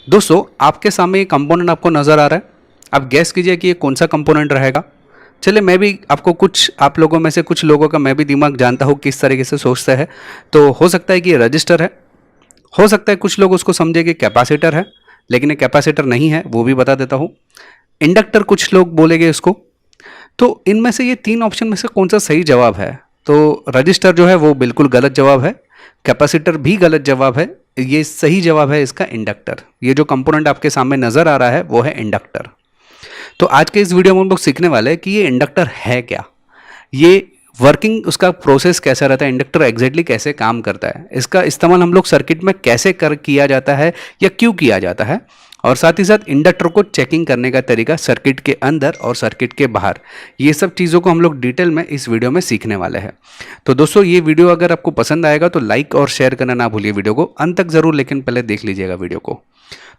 दोस्तों आपके सामने ये कंपोनेंट आपको नज़र आ रहा है। आप गैस कीजिए कि ये कौन सा कंपोनेंट रहेगा। चलिए मैं भी आपको कुछ आप लोगों में से कुछ लोगों का मैं भी दिमाग जानता हूँ किस तरीके से सोचता है। तो हो सकता है कि ये रजिस्टर है, हो सकता है कुछ लोग उसको समझे कि कैपेसिटर है, लेकिन ये कैपेसिटर नहीं है, वो भी बता देता हूँ। इंडक्टर कुछ लोग बोलेंगे इसको। तो इनमें से ये तीन ऑप्शन में से कौन सा सही जवाब है? तो रजिस्टर जो है वो बिल्कुल गलत जवाब है, कैपेसिटर भी गलत जवाब है। ये सही जवाब है इसका इंडक्टर। ये जो कंपोनेंट आपके सामने नज़र आ रहा है वो है इंडक्टर। तो आज के इस वीडियो में हम लोग सीखने वाले हैं कि ये इंडक्टर है क्या, ये वर्किंग उसका प्रोसेस कैसा रहता है, इंडक्टर एग्जैक्टली कैसे काम करता है, इसका इस्तेमाल हम लोग सर्किट में कैसे किया जाता है या क्यों किया जाता है, और साथ ही साथ इंडक्टर को चेकिंग करने का तरीका सर्किट के अंदर और सर्किट के बाहर, ये सब चीज़ों को हम लोग डिटेल में इस वीडियो में सीखने वाले हैं। तो दोस्तों ये वीडियो अगर आपको पसंद आएगा तो लाइक और शेयर करना ना भूलिए वीडियो को अंत तक ज़रूर, लेकिन पहले देख लीजिएगा वीडियो को।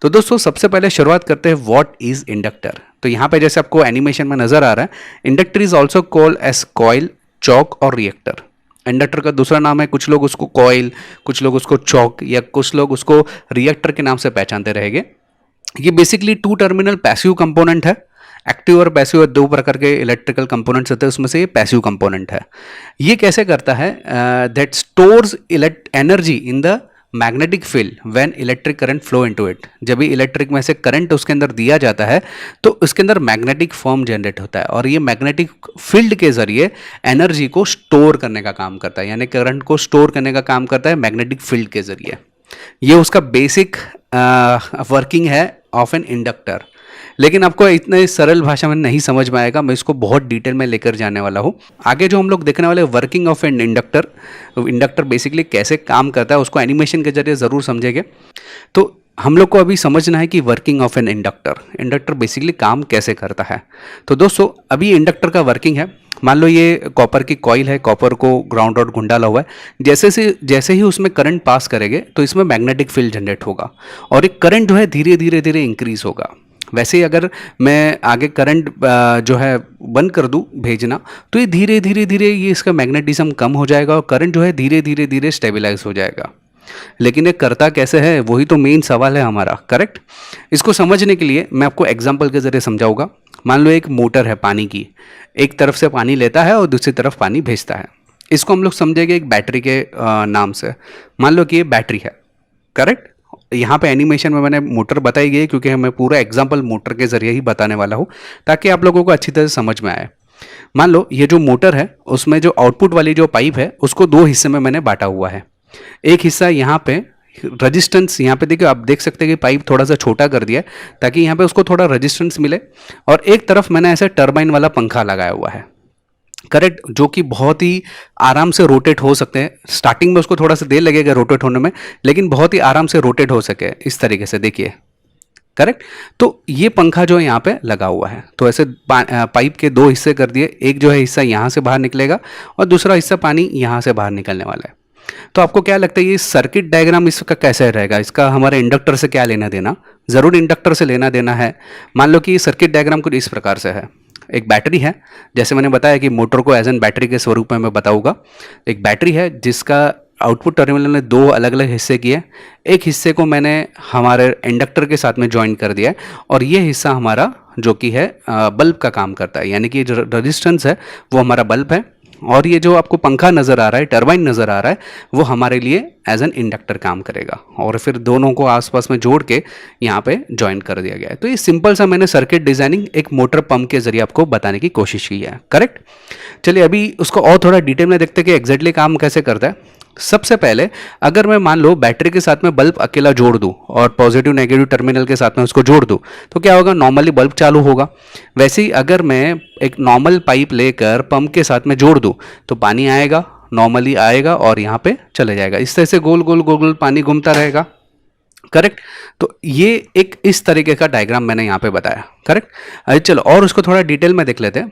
तो दोस्तों सबसे पहले शुरुआत करते हैं व्हाट इज इंडक्टर। तो यहाँ पे जैसे आपको एनिमेशन में नजर आ रहा है, inductor is also called as coil, choke और रिएक्टर। इंडक्टर का दूसरा नाम है, कुछ लोग उसको कॉइल, कुछ लोग उसको चौक या कुछ लोग उसको रिएक्टर के नाम से पहचानते रहेंगे। ये basically two terminal passive component है। एक्टिव और पैसिव दो प्रकार के इलेक्ट्रिकल कंपोनेंट्स होते हैं, उसमें से ये पैसिव कंपोनेंट है। ये कैसे करता है? That stores energy in the magnetic field when electric current flow into it. जब भी इलेक्ट्रिक में से करंट उसके अंदर दिया जाता है तो उसके अंदर मैग्नेटिक फॉर्म जनरेट होता है, और ये मैग्नेटिक फील्ड के जरिए एनर्जी को स्टोर करने का काम करता है, यानी करंट को स्टोर करने का काम करता है मैग्नेटिक फील्ड के जरिए। ये उसका बेसिक वर्किंग है ऑफ एन इंडक्टर। लेकिन आपको इतने सरल भाषा में नहीं समझ में आएगा, मैं इसको बहुत डिटेल में लेकर जाने वाला हूँ। आगे जो हम लोग देखने वाले working of an inductor, inductor basically कैसे काम करता है उसको एनिमेशन के जरिए ज़रूर समझेंगे। तो हम लोग को अभी समझना है कि working of an inductor, inductor basically काम कैसे करता है। तो दोस्तों अभी इंडक्टर का वर्किंग है, मान लो ये कॉपर की कॉइल है, कॉपर को ग्राउंड आउट गुंडा डाला हुआ है। जैसे ही उसमें करंट पास करेंगे तो इसमें मैग्नेटिक फील्ड जनरेट होगा, और एक करंट जो है धीरे धीरे धीरे इंक्रीज होगा। वैसे ही अगर मैं आगे करंट जो है बंद कर दूं भेजना, तो ये धीरे धीरे धीरे ये इसका मैग्नेटिज्म कम हो जाएगा और करंट जो है धीरे धीरे धीरे स्टेबलाइज हो जाएगा। लेकिन ये करता कैसे है, वही तो मेन सवाल है हमारा। करेक्ट। इसको समझने के लिए मैं आपको एग्जांपल के जरिए समझाऊंगा। मान लो एक मोटर है पानी की, एक तरफ से पानी लेता है और दूसरी तरफ पानी भेजता है। इसको हम लोग समझेंगे एक बैटरी के नाम से। मान लो कि ये बैटरी है। करेक्ट। यहाँ पे एनिमेशन में मैंने मोटर बताई गई है क्योंकि मैं पूरा एग्जांपल मोटर के जरिए ही बताने वाला हूँ, ताकि आप लोगों को अच्छी तरह समझ में आए। मान लो ये जो मोटर है उसमें जो आउटपुट वाली जो पाइप है उसको दो हिस्से में मैंने बांटा हुआ है। एक हिस्सा यहाँ पे रेजिस्टेंस, यहाँ पे देखिए आप देख सकते हैं कि पाइप थोड़ा सा छोटा कर दिया है ताकि यहाँ पे उसको थोड़ा रेजिस्टेंस मिले, और एक तरफ मैंने ऐसे टरबाइन वाला पंखा लगाया हुआ है। करेक्ट। जो कि बहुत ही आराम से रोटेट हो सकते हैं। स्टार्टिंग में उसको थोड़ा सा देर लगेगा रोटेट होने में, लेकिन बहुत ही आराम से रोटेट हो सके इस तरीके से, देखिए। करेक्ट। तो ये पंखा जो है यहाँ पे लगा हुआ है, तो ऐसे पाइप के दो हिस्से कर दिए। एक जो है हिस्सा यहाँ से बाहर निकलेगा और दूसरा हिस्सा पानी यहाँ से बाहर निकलने वाला है। तो आपको क्या लगता है ये सर्किट डायग्राम इसका कैसे रहेगा, इसका हमारे इंडक्टर से क्या लेना देना? ज़रूर इंडक्टर से लेना देना है। मान लो कि ये सर्किट डायग्राम कुछ इस प्रकार से है। एक बैटरी है, जैसे मैंने बताया कि मोटर को एज एन बैटरी के स्वरूप में मैं बताऊंगा। एक बैटरी है जिसका आउटपुट टर्मिनल ने दो अलग अलग हिस्से किए। एक हिस्से को मैंने हमारे इंडक्टर के साथ में ज्वाइन कर दिया है, और ये हिस्सा हमारा जो कि है बल्ब का काम करता है, यानी कि जो रेजिस्टेंस है वो हमारा बल्ब है, और ये जो आपको पंखा नज़र आ रहा है, टरबाइन नज़र आ रहा है, वो हमारे लिए एज एन इंडक्टर काम करेगा, और फिर दोनों को आसपास में जोड़ के यहाँ पे ज्वाइन कर दिया गया है। तो ये सिंपल सा मैंने सर्किट डिजाइनिंग एक मोटर पंप के जरिए आपको बताने की कोशिश की है। करेक्ट। चलिए अभी उसको और थोड़ा डिटेल में देखते हैं कि एग्जैक्टली काम कैसे करता है। सबसे पहले अगर मैं मान लो बैटरी के साथ में बल्ब अकेला जोड़ दूं और पॉजिटिव नेगेटिव टर्मिनल के साथ में उसको जोड़ दूं, तो क्या होगा? नॉर्मली बल्ब चालू होगा। वैसे ही अगर मैं एक नॉर्मल पाइप लेकर पंप के साथ में जोड़ दूं तो पानी आएगा, नॉर्मली आएगा और यहाँ पे चले जाएगा। इस तरह से गोल गोल गोल गोल पानी घूमता रहेगा। करेक्ट। तो ये एक इस तरीके का डायग्राम मैंने यहाँ पे बताया। करेक्ट। अरे चलो और उसको थोड़ा डिटेल में देख लेते हैं।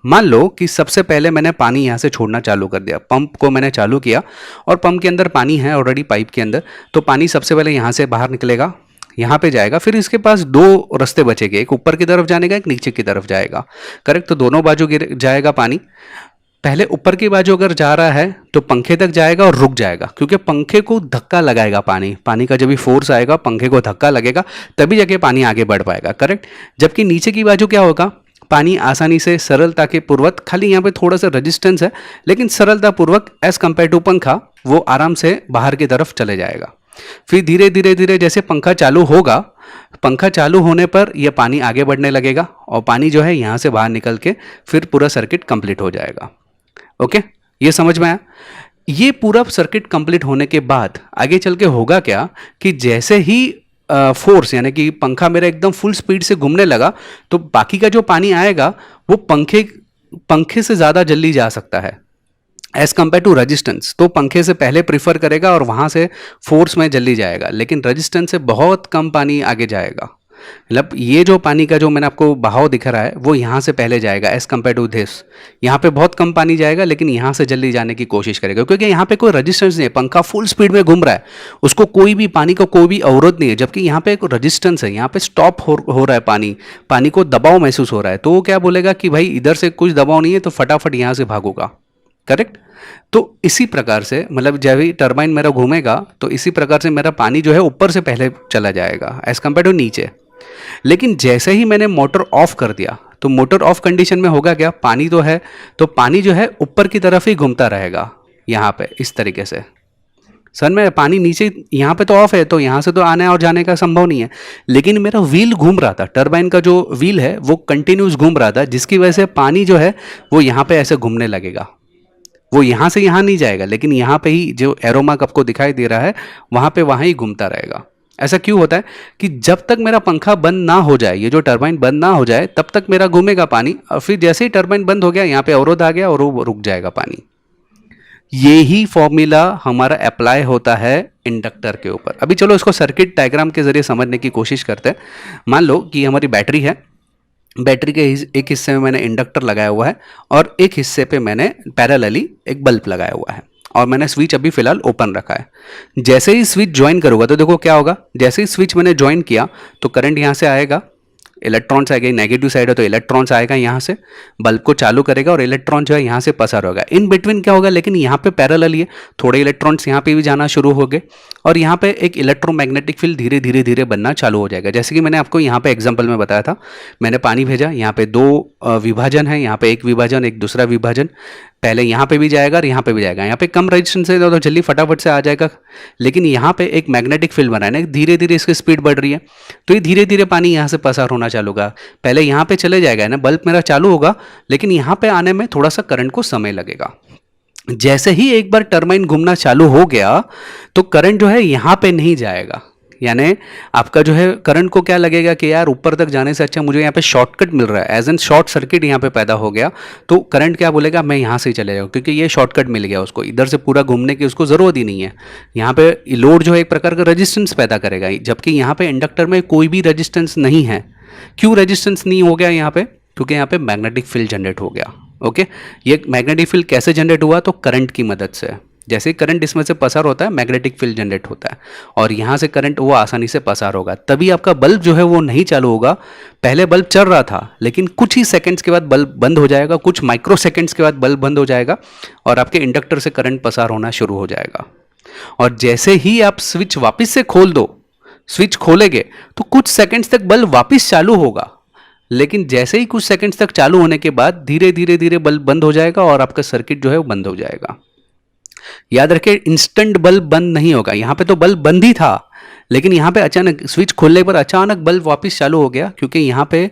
मान लो कि सबसे पहले मैंने पानी यहाँ से छोड़ना चालू कर दिया, पंप को मैंने चालू किया और पंप के अंदर पानी है ऑलरेडी पाइप के अंदर, तो पानी सबसे पहले यहाँ से बाहर निकलेगा, यहाँ पे जाएगा, फिर इसके पास दो रास्ते बचेंगे, एक ऊपर की तरफ जाने का, एक नीचे की तरफ जाएगा। करेक्ट। तो दोनों बाजू गिर जाएगा पानी। पहले ऊपर की बाजू अगर जा रहा है तो पंखे तक जाएगा और रुक जाएगा, क्योंकि पंखे को धक्का लगाएगा, पानी का जब भी फोर्स आएगा पंखे को धक्का लगेगा, तभी जाके पानी आगे बढ़ पाएगा, करेक्ट। जबकि नीचे की बाजू क्या होगा, पानी आसानी से सरलता के पूर्वक, खाली यहाँ पे थोड़ा सा रेजिस्टेंस है, लेकिन सरलता पूर्वक एज कंपेयर टू पंखा वो आराम से बाहर की तरफ चले जाएगा। फिर धीरे धीरे धीरे जैसे पंखा चालू होगा, पंखा चालू होने पर यह पानी आगे बढ़ने लगेगा और पानी जो है यहाँ से बाहर निकल के फिर पूरा सर्किट कंप्लीट हो जाएगा। ओके, ये समझ में आया। ये पूरा सर्किट कंप्लीट होने के बाद आगे चल के होगा क्या कि जैसे ही फोर्स यानी कि पंखा मेरा एकदम फुल स्पीड से घूमने लगा, तो बाकी का जो पानी आएगा वो पंखे से ज़्यादा जल्दी जा सकता है एज कंपेयर टू रेजिस्टेंस। तो पंखे से पहले प्रीफर करेगा और वहाँ से फोर्स में जल्दी जाएगा, लेकिन रेजिस्टेंस से बहुत कम पानी आगे जाएगा। मतलब ये जो पानी का जो मैंने आपको बहाव दिखा रहा है वो यहाँ से पहले जाएगा एज कंपेयर टू दिस। यहाँ पे बहुत कम पानी जाएगा, लेकिन यहाँ से जल्दी जाने की कोशिश करेगा, क्योंकि यहाँ पे कोई रेजिस्टेंस नहीं है, पंखा फुल स्पीड में घूम रहा है, उसको कोई भी पानी का कोई भी अवरोध नहीं है। जबकि यहाँ पे एक रेजिस्टेंस है, यहाँ पे स्टॉप हो रहा है, पानी को दबाव महसूस हो रहा है, तो वो क्या बोलेगा कि भाई इधर से कुछ दबाव नहीं है तो फटाफट यहाँ से भागूगा, करेक्ट। तो इसी प्रकार से मतलब जब भी टरबाइन मेरा घूमेगा तो इसी प्रकार से मेरा पानी जो है ऊपर से पहले चला जाएगा एज कंपेयर टू नीचे। लेकिन जैसे ही मैंने मोटर ऑफ कर दिया, तो मोटर ऑफ कंडीशन में होगा क्या, पानी तो है, तो पानी जो है ऊपर की तरफ ही घूमता रहेगा यहाँ पे इस तरीके से। सर में पानी नीचे यहाँ पे तो ऑफ है, तो यहाँ से तो आने और जाने का संभव नहीं है, लेकिन मेरा व्हील घूम रहा था, टरबाइन का जो व्हील है वो कंटिन्यूस घूम रहा था, जिसकी वजह से पानी जो है वो यहाँ पे ऐसे घूमने लगेगा। वो यहाँ से यहाँ नहीं जाएगा, लेकिन यहाँ पे ही जो एरो मार्क आपको दिखाई दे रहा है वहाँ ही घूमता रहेगा। ऐसा क्यों होता है कि जब तक मेरा पंखा बंद ना हो जाए, ये जो टरबाइन बंद ना हो जाए, तब तक मेरा घूमेगा पानी, और फिर जैसे ही टरबाइन बंद हो गया यहाँ पे अवरोध आ गया और वो रुक जाएगा पानी। यही फॉर्मूला हमारा अप्लाई होता है इंडक्टर के ऊपर। अभी चलो इसको सर्किट डायग्राम के जरिए समझने की कोशिश करते हैं। मान लो कि हमारी बैटरी है, बैटरी के एक हिस्से में मैंने इंडक्टर लगाया हुआ है और एक हिस्से पे मैंने पैरेलली एक बल्ब लगाया हुआ है, और मैंने स्विच अभी फिलहाल ओपन रखा है। जैसे ही स्विच ज्वाइन करूँगा तो देखो क्या होगा, जैसे ही स्विच मैंने ज्वाइन किया तो करंट यहाँ से आएगा, इलेक्ट्रॉन्स आएगा, नेगेटिव साइड है तो इलेक्ट्रॉन्स आएगा यहाँ से, बल्ब को चालू करेगा और इलेक्ट्रॉन जो है यहाँ से पसार होगा। इन बिटवीन क्या होगा, लेकिन यहाँ पे पैरेलल है, थोड़े इलेक्ट्रॉन्स यहाँ पे भी जाना शुरू हो गए और यहाँ पे एक इलेक्ट्रोमैग्नेटिक फील्ड धीरे धीरे धीरे बनना चालू हो जाएगा। जैसे कि मैंने आपको यहाँ पे एग्जाम्पल में बताया था, मैंने पानी भेजा, यहाँ पे दो विभाजन है, यहाँ पे एक विभाजन एक दूसरा विभाजन, पहले यहाँ पे भी जाएगा और यहाँ पे भी जाएगा। यहाँ पे कम रेजिस्टेंस है तो जल्दी फटाफट से आ जाएगा, लेकिन यहाँ पे एक मैग्नेटिक फील्ड बना है ना, धीरे धीरे इसकी स्पीड बढ़ रही है, तो ये धीरे धीरे पानी यहाँ से पसार होना चालू होगा। पहले यहाँ पे चले जाएगा ना, बल्ब मेरा चालू होगा, लेकिन यहाँ पे आने में थोड़ा सा करंट को समय लगेगा। जैसे ही एक बार टरबाइन घूमना चालू हो गया तो करंट जो है यहाँ पे नहीं जाएगा, यानी आपका जो है करंट को क्या लगेगा कि यार ऊपर तक जाने से अच्छा मुझे यहाँ पे शॉर्टकट मिल रहा है, एज एन शॉर्ट सर्किट यहाँ पे पैदा हो गया, तो करंट क्या बोलेगा, मैं यहाँ से ही चले जाऊँ, क्योंकि ये शॉर्टकट मिल गया उसको, इधर से पूरा घूमने की उसको ज़रूरत ही नहीं है। यहाँ पे लोड जो है एक प्रकार का रेजिस्टेंस पैदा करेगा, जबकि यहाँ पे इंडक्टर में कोई भी रेजिस्टेंस नहीं है। क्यों रेजिस्टेंस नहीं हो गया यहाँ पे, क्योंकि यहाँ पे मैग्नेटिक फील्ड जनरेट हो गया। ओके, ये मैग्नेटिक फील्ड कैसे जनरेट हुआ, तो करंट की मदद से। जैसे करंट इसमें से पसार होता है, मैग्नेटिक फील्ड जनरेट होता है और यहाँ से करंट वो आसानी से पसार होगा, तभी आपका बल्ब जो है वो नहीं चालू होगा। पहले बल्ब चल रहा था, लेकिन कुछ ही सेकंड्स के बाद बल्ब बंद हो जाएगा, कुछ माइक्रो सेकंड्स के बाद बल्ब बंद हो जाएगा और आपके इंडक्टर से करंट पसार होना शुरू हो जाएगा। और जैसे ही आप स्विच वापस से खोल दो, स्विच खोलेंगे तो कुछ सेकंड्स तक बल्ब वापस चालू होगा, लेकिन जैसे ही कुछ सेकंड्स तक चालू होने के बाद धीरे धीरे धीरे बल्ब बंद हो जाएगा और आपका सर्किट जो है वो बंद हो जाएगा। याद रखिए, इंस्टेंट बल्ब बंद नहीं होगा, यहाँ पे तो बल्ब बंद ही था, लेकिन यहाँ पे अचानक स्विच खोलने पर अचानक बल्ब वापस चालू हो गया, क्योंकि यहाँ पे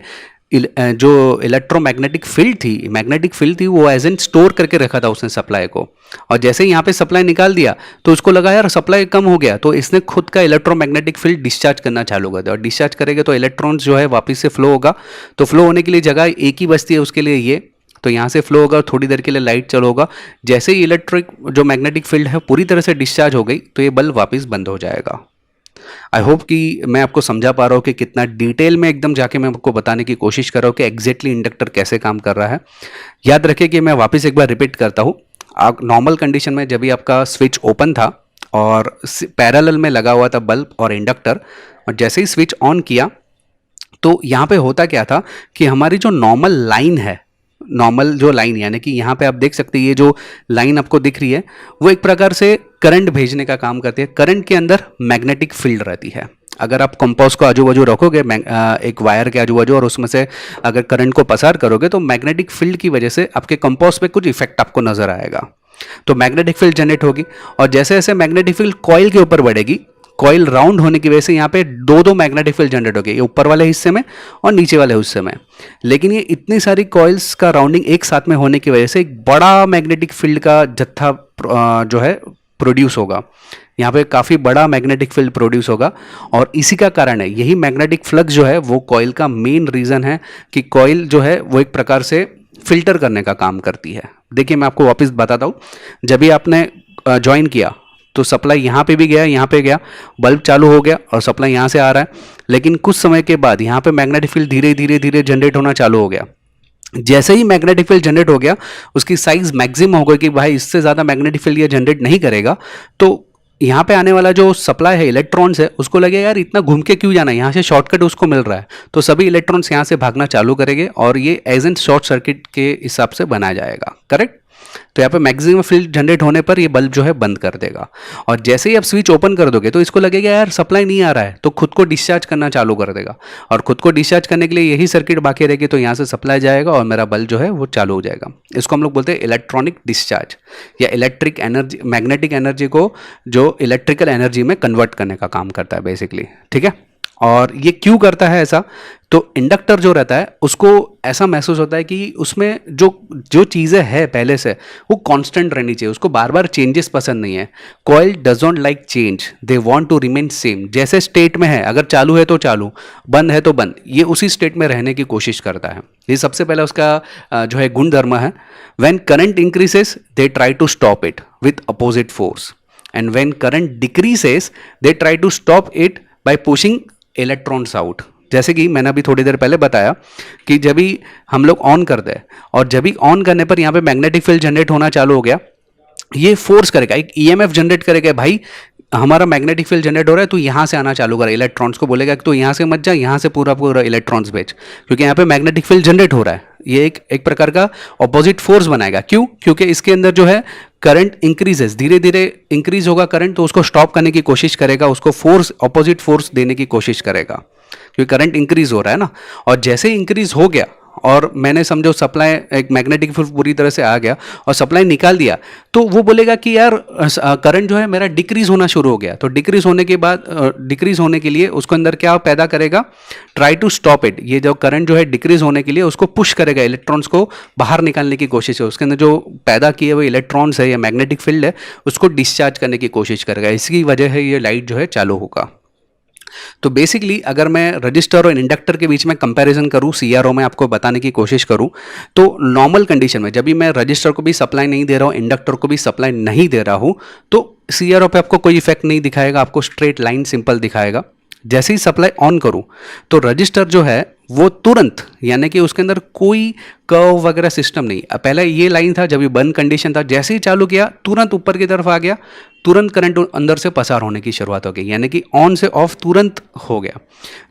जो इलेक्ट्रोमैग्नेटिक फील्ड थी वो एज एन स्टोर करके रखा था उसने सप्लाई को, और जैसे ही यहाँ पे सप्लाई निकाल दिया तो उसको लगा यार सप्लाई कम हो गया, तो इसने खुद का इलेक्ट्रोमैग्नेटिक फील्ड डिस्चार्ज करना चालू कर दिया, और डिस्चार्ज करेगा तो इलेक्ट्रॉन्स जो है वापस से फ्लो होगा, तो फ्लो होने के लिए जगह एक ही बचती है उसके लिए ये, तो यहाँ से फ्लो होगा और थोड़ी देर के लिए लाइट चालू होगा। जैसे ही इलेक्ट्रिक जो मैग्नेटिक फील्ड है पूरी तरह से डिस्चार्ज हो गई तो ये बल्ब वापस बंद हो जाएगा। आई होप कि मैं आपको समझा पा रहा हूँ कि कितना डिटेल में एकदम जाके मैं आपको बताने की कोशिश कर रहा हूँ कि एग्जैक्टली इंडक्टर कैसे काम कर रहा है। याद रखिए कि मैं वापस एक बार रिपीट करता हूँ, नॉर्मल कंडीशन में जब भी आपका स्विच ओपन था और पैरेलल में लगा हुआ था बल्ब और इंडक्टर, और जैसे ही स्विच ऑन किया तो यहाँ पे होता क्या था कि हमारी जो नॉर्मल लाइन है, नॉर्मल जो लाइन, यानी कि यहाँ पे आप देख सकते हैं ये जो लाइन आपको दिख रही है वो एक प्रकार से करंट भेजने का काम करती है। करंट के अंदर मैग्नेटिक फील्ड रहती है। अगर आप कंपास को आजू बाजू रखोगे एक वायर के आजू बाजू और उसमें से अगर करंट को पसार करोगे तो मैग्नेटिक फील्ड की वजह से आपके कंपास पे कुछ इफेक्ट आपको नजर आएगा। तो मैग्नेटिक फील्ड जनरेट होगी और जैसे जैसे मैग्नेटिक फील्ड कॉइल के ऊपर बढ़ेगी, कॉइल राउंड होने की वजह से यहाँ पे दो दो मैग्नेटिक फील्ड जनरेट होगी, ये ऊपर वाले हिस्से में और नीचे वाले हिस्से में। लेकिन ये इतनी सारी कॉइल्स का राउंडिंग एक साथ में होने की वजह से एक बड़ा मैग्नेटिक फील्ड का जत्था जो है प्रोड्यूस होगा। यहाँ पे काफ़ी बड़ा मैग्नेटिक फील्ड प्रोड्यूस होगा और इसी का कारण है, यही मैग्नेटिक फ्लक्स जो है वो कॉइल का मेन रीज़न है कि कॉइल जो है वो एक प्रकार से फिल्टर करने का काम करती है। देखिए मैं आपको वापस बताता हूँ, जब भी आपने ज्वाइन किया तो सप्लाई यहाँ पे भी गया, यहाँ पे गया, बल्ब चालू हो गया और सप्लाई यहाँ से आ रहा है। लेकिन कुछ समय के बाद यहाँ पे मैग्नेटिक फील्ड धीरे धीरे धीरे जनरेट होना चालू हो गया। जैसे ही मैग्नेटिक फील्ड जनरेट हो गया उसकी साइज मैक्सिमम हो गई कि भाई इससे ज़्यादा मैग्नेटिक फील्ड ये जनरेट नहीं करेगा। तो यहाँ पे आने वाला जो सप्लाई है इलेक्ट्रॉन्स है उसको लगे यार इतना घूम के क्यों जाना है, यहाँ से शॉर्टकट उसको मिल रहा है, तो सभी इलेक्ट्रॉन्स यहाँ से भागना चालू करेंगे और ये एज एन शॉर्ट सर्किट के हिसाब से बनाया जाएगा। करेक्ट। तो यहाँ पे मैक्सिमम फील्ड जनरेट होने पर ये बल्ब जो है बंद कर देगा और जैसे ही आप स्विच ओपन कर दोगे तो इसको लगेगा यार सप्लाई नहीं आ रहा है, तो खुद को डिस्चार्ज करना चालू कर देगा और खुद को डिस्चार्ज करने के लिए यही सर्किट बाकी रहेगी, तो यहाँ से सप्लाई जाएगा और मेरा बल्ब जो है वो चालू हो जाएगा। इसको हम लोग बोलते हैं इलेक्ट्रॉनिक डिस्चार्ज या इलेक्ट्रिक एनर्जी, मैग्नेटिक एनर्जी को जो इलेक्ट्रिकल एनर्जी में कन्वर्ट करने का काम करता है बेसिकली। ठीक है। और ये क्यों करता है ऐसा, तो इंडक्टर जो रहता है उसको ऐसा महसूस होता है कि उसमें जो जो चीज़ें है पहले से वो कांस्टेंट रहनी चाहिए, उसको बार बार चेंजेस पसंद नहीं है। Coil does not like change, they want to remain same. जैसे स्टेट में है, अगर चालू है तो चालू, बंद है तो बंद, ये उसी स्टेट में रहने की कोशिश करता है। ये सबसे पहले उसका जो है गुण धर्म है। When current increases they try to stop it with opposite force and when current decreases they try to stop it by pushing electrons out. जैसे कि मैंने अभी थोड़ी देर पहले बताया कि जब भी हम लोग ऑन करते हैं और जब भी ऑन करने पर यहाँ पे मैग्नेटिक फील्ड जनरेट होना चालू हो गया, ये फोर्स करेगा, एक ईएमएफ जनरेट करेगा, भाई हमारा मैग्नेटिक फील्ड जनरेट हो रहा है तो यहाँ से आना चालू करा। इलेक्ट्रॉन्स को बोलेगा कि तो यहाँ से मत जा, यहाँ से पूरा पूरा इलेक्ट्रॉन्स भेज, क्योंकि यहाँ पे मैग्नेटिक फील्ड जनरेट हो रहा है। ये एक प्रकार का ऑपोजिट फोर्स बनाएगा। क्यों? क्योंकि इसके अंदर जो है करंट इंक्रीजेस, धीरे धीरे इंक्रीज होगा करंट, तो उसको स्टॉप करने की कोशिश करेगा, उसको फोर्स, ऑपोजिट फोर्स देने की कोशिश करेगा क्योंकि करंट इंक्रीज हो रहा है ना। और जैसे ही इंक्रीज हो गया और मैंने समझो सप्लाई, एक मैग्नेटिक फील्ड पूरी तरह से आ गया और सप्लाई निकाल दिया, तो वो बोलेगा कि यार करंट जो है मेरा डिक्रीज होना शुरू हो गया। तो डिक्रीज होने के बाद, डिक्रीज होने के लिए उसको अंदर क्या पैदा करेगा, ट्राई टू स्टॉप इट। ये जो करंट जो है डिक्रीज होने के लिए उसको पुश करेगा, इलेक्ट्रॉन्स को बाहर निकालने की कोशिश है। उसके अंदर जो पैदा किए हुए इलेक्ट्रॉन्स है या मैग्नेटिक फील्ड है उसको डिस्चार्ज करने की कोशिश करेगा। इसकी वजह है ये लाइट जो है चालू होगा। तो बेसिकली अगर मैं रजिस्टर और इंडक्टर के बीच में कंपैरिजन करूं, सीआरओ में आपको बताने की कोशिश करूं, तो नॉर्मल कंडीशन में जब भी मैं रजिस्टर को भी सप्लाई नहीं दे रहा हूं, इंडक्टर को भी सप्लाई नहीं दे रहा हूं, तो सीआरओ पे आपको कोई इफेक्ट नहीं दिखाएगा, आपको स्ट्रेट लाइन सिंपल दिखाएगा। जैसे ही सप्लाई ऑन करूं तो रजिस्टर जो है वो तुरंत, यानी कि उसके अंदर कोई कर्व वगैरह सिस्टम नहीं। पहले ये लाइन था, जब ये बंद कंडीशन था, जैसे ही चालू किया तुरंत ऊपर की तरफ आ गया, तुरंत करंट अंदर से पसार होने की शुरुआत हो गई, यानी कि ऑन से ऑफ तुरंत हो गया।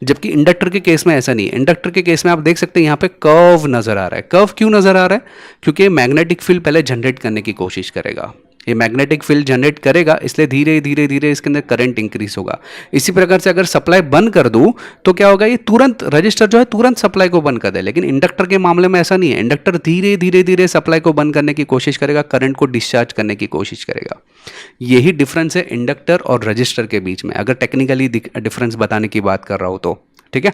जबकि इंडक्टर के केस में ऐसा नहीं है। इंडक्टर के केस में आप देख सकते हैं यहाँ पे कर्व नजर आ रहा है। कर्व क्यों नजर आ रहा है? क्योंकि मैग्नेटिक फील्ड पहले जनरेट करने की कोशिश करेगा, ये मैग्नेटिक फील्ड जनरेट करेगा, इसलिए धीरे धीरे धीरे इसके अंदर करंट इंक्रीज होगा। इसी प्रकार से अगर सप्लाई बंद कर दूं तो क्या होगा, ये तुरंत रजिस्टर जो है तुरंत सप्लाई को बंद कर दे। लेकिन इंडक्टर के मामले में ऐसा नहीं है। इंडक्टर धीरे धीरे धीरे सप्लाई को बंद करने की कोशिश करेगा, करंट को डिस्चार्ज करने की कोशिश करेगा। यही डिफरेंस है इंडक्टर और रजिस्टर के बीच में, अगर टेक्निकली डिफरेंस बताने की बात कर रहा हूं तो। ठीक है।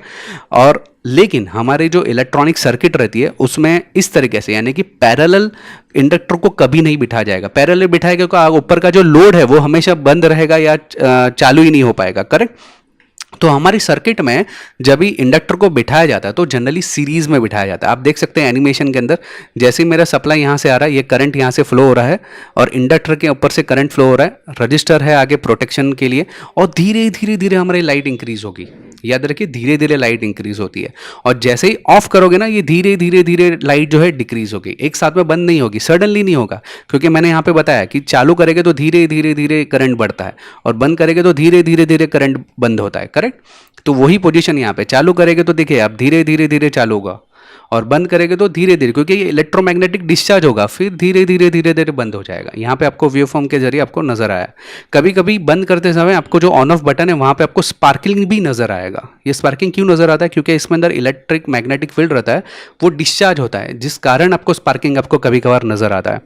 और लेकिन हमारे जो इलेक्ट्रॉनिक सर्किट रहती है उसमें इस तरीके से, यानी कि पैरेलल इंडक्टर को कभी नहीं बिठाया जाएगा। पैरेलल बिठाएगा तो ऊपर का जो लोड है वो हमेशा बंद रहेगा या चालू ही नहीं हो पाएगा। करेक्ट। तो हमारी सर्किट में जब भी इंडक्टर को बिठाया जाता है तो जनरली सीरीज में बिठाया जाता है। आप देख सकते हैं एनिमेशन के अंदर, जैसे ही मेरा सप्लाई यहाँ से आ रहा है, ये करंट यहाँ से फ्लो हो रहा है और इंडक्टर के ऊपर से करंट फ्लो हो रहा है, रजिस्टर है आगे प्रोटेक्शन के लिए, और धीरे धीरे धीरे हमारी लाइट इंक्रीज होगी। याद रखिए, धीरे धीरे लाइट इंक्रीज होती है और जैसे ही ऑफ करोगे ना, ये धीरे धीरे धीरे लाइट जो है डिक्रीज होगी, एक साथ में बंद नहीं होगी, सडनली नहीं होगा। क्योंकि मैंने यहाँ पे बताया कि चालू करेंगे तो धीरे धीरे धीरे करंट बढ़ता है और बंद करेंगे तो धीरे धीरे धीरे करंट बंद होता है। करेक्ट। तो वही पोजीशन यहाँ पे, चालू करेंगे तो देखिए आप धीरे धीरे धीरे चालू होगा और बंद करेंगे तो धीरे धीरे, क्योंकि ये इलेक्ट्रोमैग्नेटिक डिस्चार्ज होगा, फिर धीरे धीरे धीरे धीरे बंद हो जाएगा। यहाँ पे आपको वेव फॉर्म के जरिए आपको नजर आया। कभी कभी बंद करते समय आपको जो ऑन ऑफ बटन है वहाँ पे आपको स्पार्किंग भी नजर आएगा। ये स्पार्किंग क्यों नजर आता है? क्योंकि इसमें अंदर इलेक्ट्रिक मैग्नेटिक फील्ड रहता है, वो डिस्चार्ज होता है, जिस कारण आपको स्पार्किंग आपको कभी कभार नजर आता है।